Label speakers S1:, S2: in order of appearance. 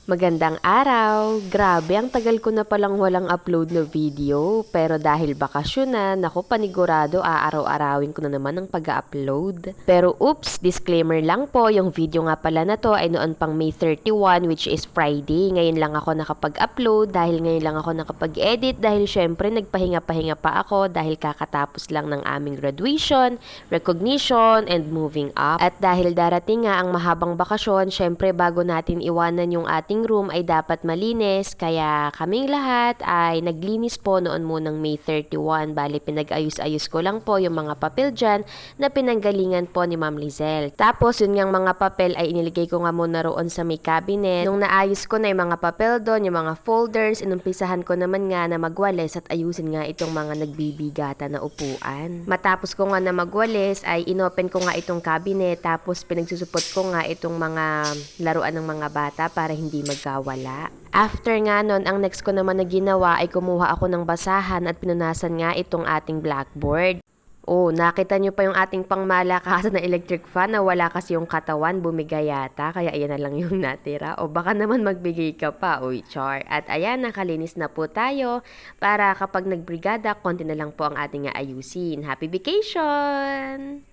S1: Magandang araw! Grabe, ang tagal ko na palang walang upload na video. Pero dahil bakasyon na, naku panigurado, aaraw-arawin ko na naman ang pag-upload. Pero oops, disclaimer lang po, yung video nga pala na to ay noon pang May 31, which is Friday. Ngayon lang ako nakapag-upload dahil ngayon lang ako nakapag-edit dahil syempre nagpahinga-pahinga pa ako dahil kakatapos lang ng aming graduation, recognition, and moving up. At dahil darating nga ang mahabang bakasyon, syempre bago natin iwanan yung ating room ay dapat malinis, kaya kaming lahat ay naglinis po noon munang May 31. Bali pinag-ayos-ayos ko lang po yung mga papel dyan na pinanggalingan po ni Ma'am Lizelle. Tapos yun ngang mga papel ay iniligay ko nga muna roon sa may cabinet. Nung naayos ko na yung mga papel doon, yung mga folders, inumpisahan ko naman nga na magwalis at ayusin nga itong mga nagbibigata na upuan. Matapos ko nga na magwalis ay inopen ko nga itong cabinet, tapos pinagsusupot ko nga itong mga laruan ng mga bata para hindi magkawala. After nga nun, ang next ko naman na ginawa ay kumuha ako ng basahan at pinunasan nga itong ating blackboard. Oh, nakita nyo pa yung ating pangmalakasan na electric fan na wala kasi yung katawan, bumigay yata, kaya ayan na lang yung natira. O baka naman magbigay ka pa, uy, char. At ayan, nakalinis na po tayo para kapag nagbrigada, konti na lang po ang ating aayusin. Happy vacation!